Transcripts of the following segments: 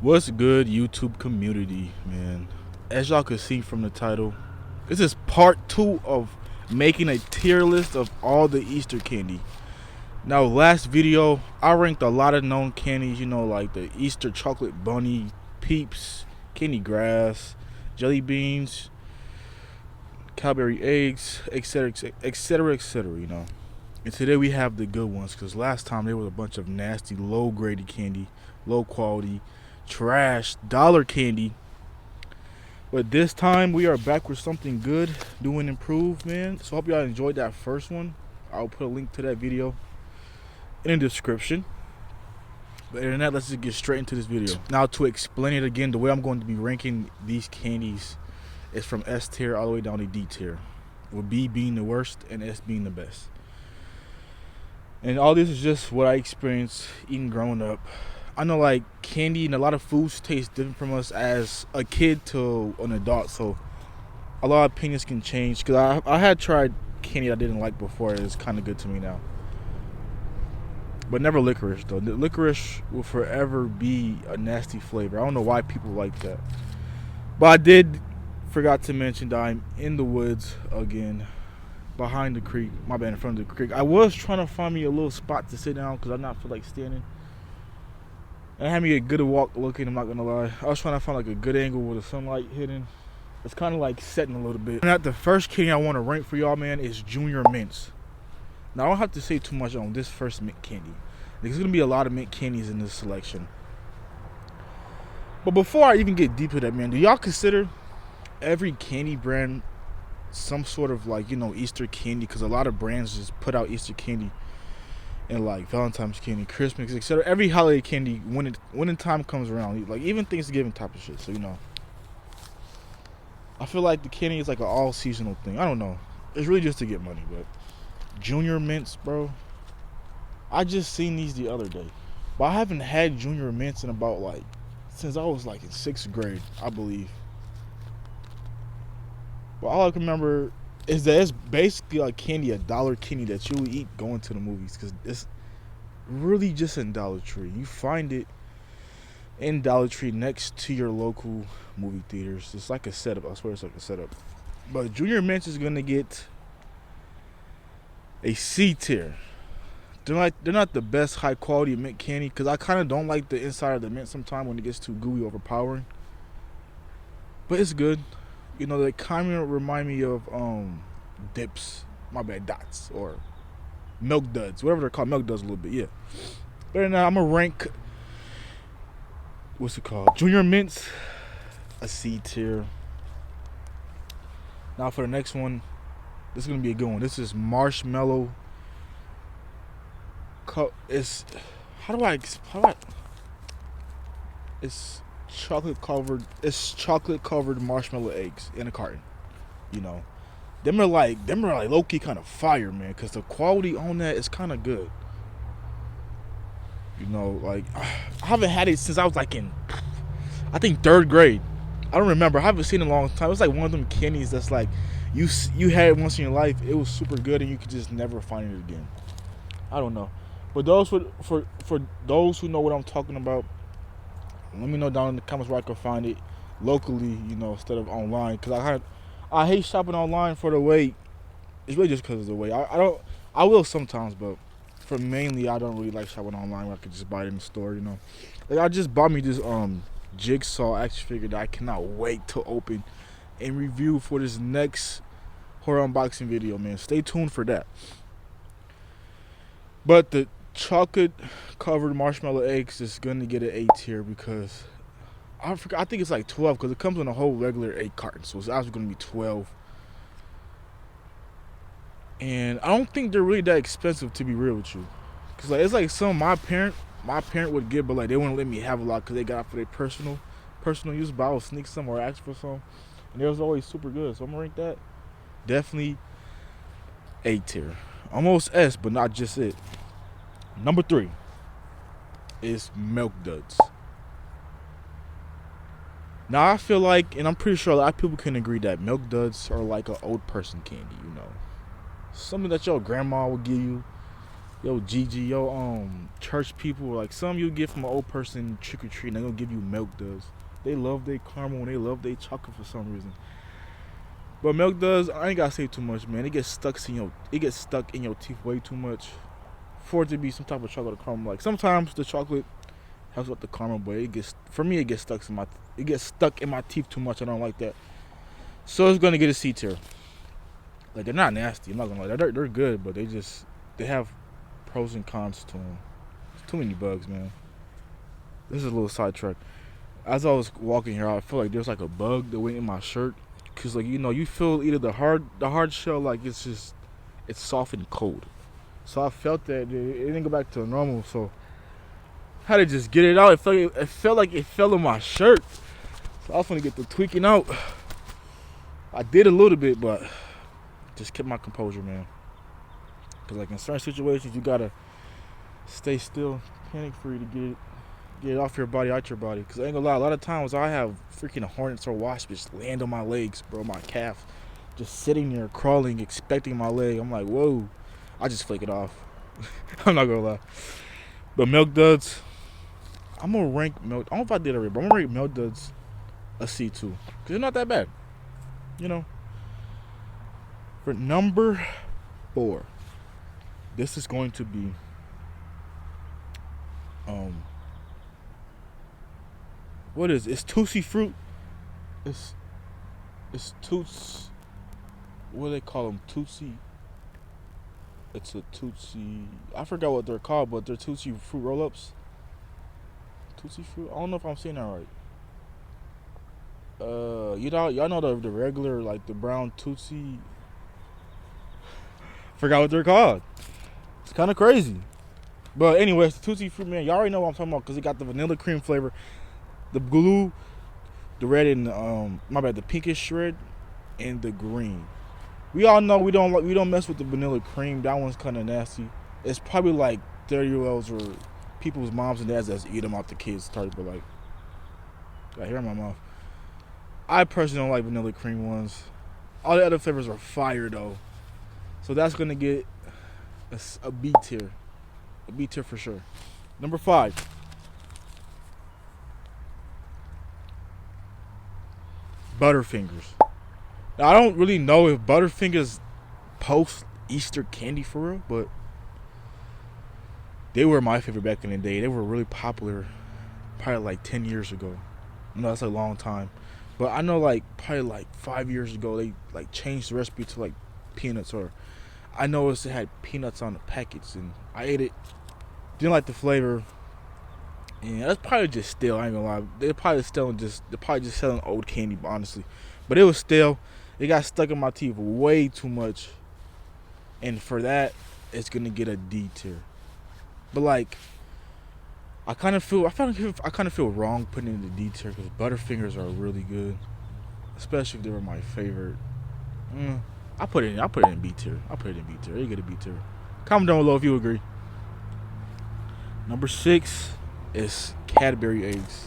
What's good, YouTube community, man? As y'all can see from the title, this is part 2 of making a tier list of all the Easter candy. Now, last video, I ranked a lot of known candies, like the Easter chocolate bunny, Peeps, candy grass, jelly beans, Cadbury eggs, etc., etc., etc., And today we have the good ones, because last time there was a bunch of nasty, low-graded candy, low quality, trash, dollar candy. But this time we are back with something good, doing improved, man. So I hope y'all enjoyed that first one. I'll put a link to that video in the description. But other than that, let's just get straight into this video. Now, to explain it again, the way I'm going to be ranking these candies is from S tier all the way down to D tier, with B being the worst and S being the best. And all this is just what I experienced eating growing up. I know, like, candy and a lot of foods taste different from us as a kid to an adult, so a lot of opinions can change. Because I had tried candy I didn't like before. It's kind of good to me now. But never licorice, though. Licorice will forever be a nasty flavor. I don't know why people like that. But I did forgot to mention that I'm in the woods again, behind the creek. My bad, in front of the creek. I was trying to find me a little spot to sit down because I not feel like standing. And it had me a good walk looking, I'm not gonna lie. I was trying to find like a good angle with the sunlight hitting. It's kind of like setting a little bit. And the first candy I want to rank for y'all, man, is Junior Mints. Now, I don't have to say too much on this first mint candy. There's gonna be a lot of mint candies in this selection. But before I even get deep into that, man, do y'all consider every candy brand some sort of, like, Easter candy? Because a lot of brands just put out Easter candy and like Valentine's candy, Christmas, etc. Every holiday candy when time comes around, like even Thanksgiving type of shit. So I feel like the candy is like an all seasonal thing. I don't know. It's really just to get money. But Junior Mints, bro, I just seen these the other day, but I haven't had Junior Mints in about since I was like in 6th grade, I believe. But all I can remember is that it's basically like candy, a dollar candy that you would eat going to the movies, because it's really just in Dollar Tree. You find it in Dollar Tree next to your local movie theaters. It's like a setup. I swear it's like a setup. But Junior Mints is gonna get a C tier. They're not the best high quality mint candy, because I kind of don't like the inside of the mint sometimes when it gets too gooey, overpowering. But it's good. They kind of remind me of Dips, my bad, Dots, or Milk Duds, whatever they're called. Milk Duds a little bit, yeah. But now I'm gonna rank, what's it called? Junior Mints, a C tier. Now for the next one, this is gonna be a good one. This is marshmallow. It's It's chocolate covered marshmallow eggs in a carton. Them are like low key kind of fire, man, because the quality on that is kind of good. Like, I haven't had it since I was like in, I think, 3rd grade. I don't remember. I haven't seen it in a long time. It's like one of them candies that's like you had it once in your life. It was super good, and you could just never find it again. I don't know. But those for those who know what I'm talking about, let me know down in the comments where I can find it locally, instead of online. Because I hate shopping online for the wait. It's really just because of the wait. I will sometimes, but for mainly, I don't really like shopping online where I could just buy it in the store, Like, I just bought me this Jigsaw action figure that I cannot wait to open and review for this next horror unboxing video, man. Stay tuned for that. But the chocolate covered marshmallow eggs is gonna get an A tier, because I think it's like 12, because it comes in a whole regular 8 carton, so it's actually gonna be 12. And I don't think they're really that expensive, to be real with you, because it's like some my parent would get, but like they wouldn't let me have a lot because they got it for their personal use. But I would sneak some or ask for some, and it was always super good. So I'm gonna rank that definitely A tier, almost S, but not just it. Number 3 is Milk Duds. Now, I feel like, and I'm pretty sure a lot of people can agree, that Milk Duds are like an old person candy, something that your grandma would give you Yo, Gigi, yo, church people, like some you get from an old person trick or treat, they gonna give you Milk Duds. They love their caramel and they love their chocolate for some reason. But Milk Duds, I ain't gotta say too much, man. It gets stuck in your teeth way too much for it to be some type of chocolate or caramel. Like sometimes the chocolate helps with the caramel, but it gets stuck in my teeth too much. I don't like that. So it's gonna get a C tier. Like they're not nasty. I'm not gonna lie. They're good, but they have pros and cons to them. There's too many bugs, man. This is a little sidetrack. As I was walking here, I feel like there's like a bug that went in my shirt. Cause like you feel either the hard shell, like it's soft and cold. So I felt that it didn't go back to normal. So I had to just get it out. It felt like it fell in my shirt. So I was gonna get the tweaking out. I did a little bit, but just kept my composure, man. Cause like in certain situations, you gotta stay still, panic free to get it off your body, out your body. Cause I ain't gonna lie, a lot of times I have freaking hornets or wasps just land on my legs, bro, my calf, just sitting there crawling, expecting my leg. I'm like, whoa. I just flick it off. I'm not gonna lie. But Milk Duds, I'm gonna rank Milk. I don't know if I did it already, but I'm gonna rank Milk Duds a C2. Cause they're not that bad, you know. For number 4, this is going to be what is it? It's Tootsie Fruit. It's Toots. What do they call them? Tootsie. It's a Tootsie. I forgot what they're called, but they're Tootsie Fruit roll-ups. Tootsie Fruit. I don't know if I'm saying that right. Y'all know the regular, like the brown Tootsie. Forgot what they're called. It's kind of crazy. But anyway, it's the Tootsie Fruit, man. Y'all already know what I'm talking about because it got the vanilla cream flavor, the blue, the red, and the pinkish red, and the green. We all know we don't mess with the vanilla cream. That one's kind of nasty. It's probably like 30-year-olds or people's moms and dads that eat them off the kids' type. But like, got hair in my mouth. I personally don't like vanilla cream ones. All the other flavors are fire though. So that's gonna get a B tier. A B tier for sure. Number 5. Butterfingers. Now, I don't really know if Butterfingers post Easter candy for real, but they were my favorite back in the day. They were really popular probably like 10 years ago. No, that's a long time. But I know like probably like 5 years ago they like changed the recipe to like peanuts, or I know it had peanuts on the packets, and I ate it. Didn't like the flavor. And that's probably just stale. I ain't gonna lie. They're probably just selling old candy, honestly. But it was stale. It got stuck in my teeth way too much. And for that, it's gonna get a D tier. But like, I kind of feel wrong putting it in the D tier because Butterfingers are really good, especially if they were my favorite. I put it in B tier. You get a B tier. Comment down below if you agree. Number 6 is Cadbury eggs.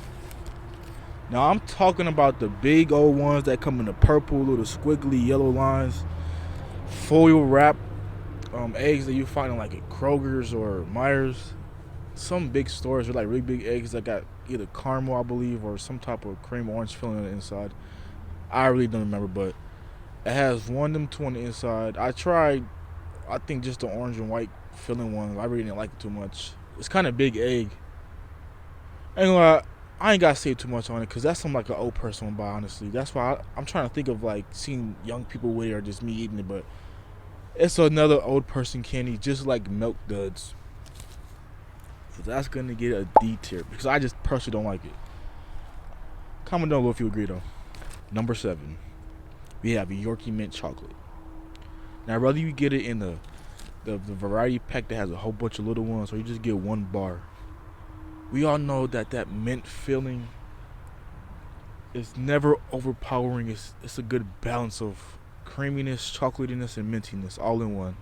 Now I'm talking about the big old ones that come in the purple, little squiggly yellow lines, foil wrap eggs that you find in like at Kroger's or Myers. Some big stores with like really big eggs that got either caramel, I believe, or some type of cream orange filling on the inside. I really don't remember, but it has one of them two on the inside. I tried, I think just the orange and white filling one. I really didn't like it too much. It's kind of big egg. Anyway, I ain't gotta say too much on it because that's something like an old person would buy, honestly. That's why I'm trying to think of like seeing young people with it or just me eating it, but it's another old person candy, just like Milk Duds. So that's gonna get a D tier because I just personally don't like it. Comment down below if you agree though. Number 7, we have Yorkie mint chocolate. Now whether you get it in the variety pack that has a whole bunch of little ones, or you just get one bar, we all know that mint filling is never overpowering. It's a good balance of creaminess, chocolatiness, and mintiness all in one.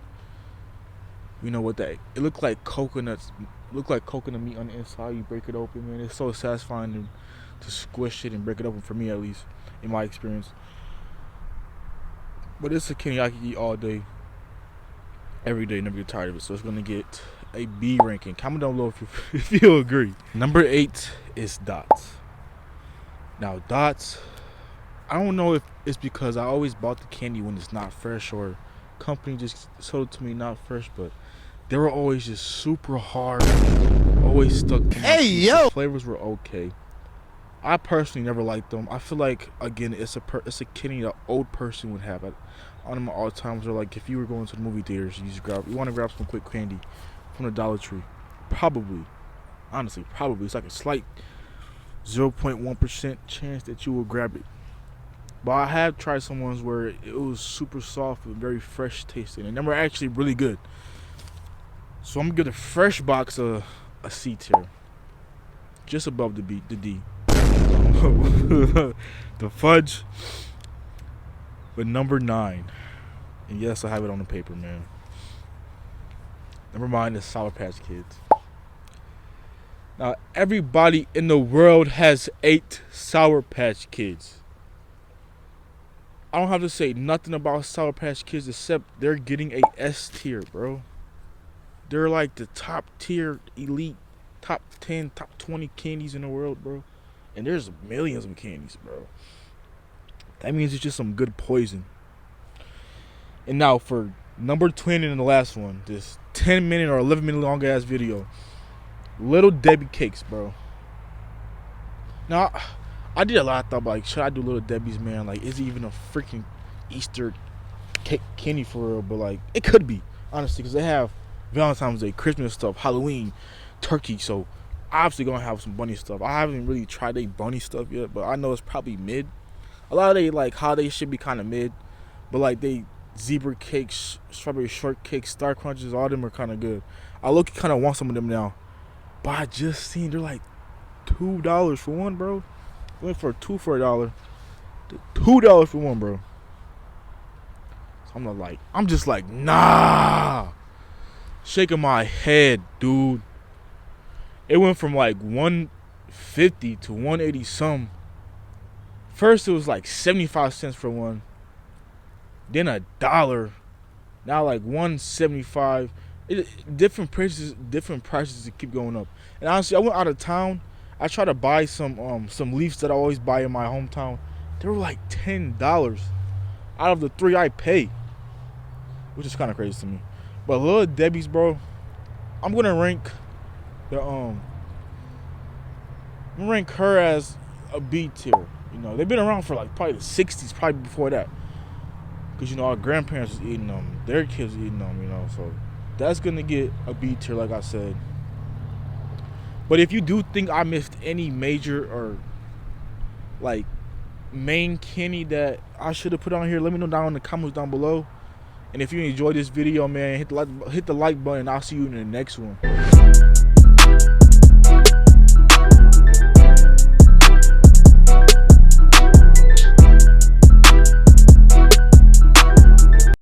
You know what that? It looked like coconuts. Look like coconut meat on the inside. You break it open, man. It's so satisfying to squish it and break it open. For me, at least, in my experience. But it's a candy I can eat all day, every day, never get tired of it. So it's gonna get a B ranking. Comment down below if you agree. Number 8 is Dots. Now Dots, I don't know if it's because I always bought the candy when it's not fresh or company just sold it to me not fresh, but they were always just super hard, always stuck to my teeth. The flavors were okay. I personally never liked them. I feel like, again, it's a candy that old person would have. On them all the times, or like if you were going to the movie theaters, you want to grab some quick candy from the Dollar Tree, probably, honestly, probably it's like a slight 0.1% chance that you will grab it. But I have tried some ones where it was super soft and very fresh tasting, and they were actually really good. So I'm gonna give the fresh box a C tier, just above the D. The fudge, but number 9, and yes, I have it on the paper, man. Number 9 is Sour Patch Kids. Now, everybody in the world has 8 Sour Patch Kids. I don't have to say nothing about Sour Patch Kids except they're getting a S tier, bro. They're like the top tier, elite, top 10, top 20 candies in the world, bro. And there's millions of candies, bro. That means it's just some good poison. And now for number 20 in the last one, this 10-minute or 11-minute long ass video, Little Debbie cakes, bro. Now I did a lot of thought, like, should I do Little Debbie's, man? Like, is it even a freaking Easter cake candy for real? But like, it could be, honestly, because they have Valentine's Day, Christmas stuff, Halloween, turkey. So obviously gonna have some bunny stuff. I haven't really tried their bunny stuff yet, but I know it's probably mid. A lot of they like holiday should be kind of mid, but like they zebra cakes, strawberry shortcake, star crunches, all of them are kind of good. I look kind of want some of them now, but I just seen they're like $2 for one, bro. Went for 2 for $1. $2 for one, bro. So I'm just like, nah. Shaking my head, dude. It went from like 150 to 180 some. First it was like 75 cents for one. Then $1. Now like 175. Different prices to keep going up. And honestly, I went out of town. I tried to buy some leaves that I always buy in my hometown. They were like $10 out of the 3 I pay, which is kind of crazy to me. But Little Debbie's, bro, I'm gonna rank her as a B tier. You know, they've been around for like probably the 60s, probably before that. Because, you know, our grandparents was eating them, their kids was eating them, you know. So that's gonna get a B tier, like I said. But if you do think I missed any major or like main candy that I should have put on here, let me know down in the comments down below. And if you enjoyed this video, man, hit the like button. I'll see you in the next one.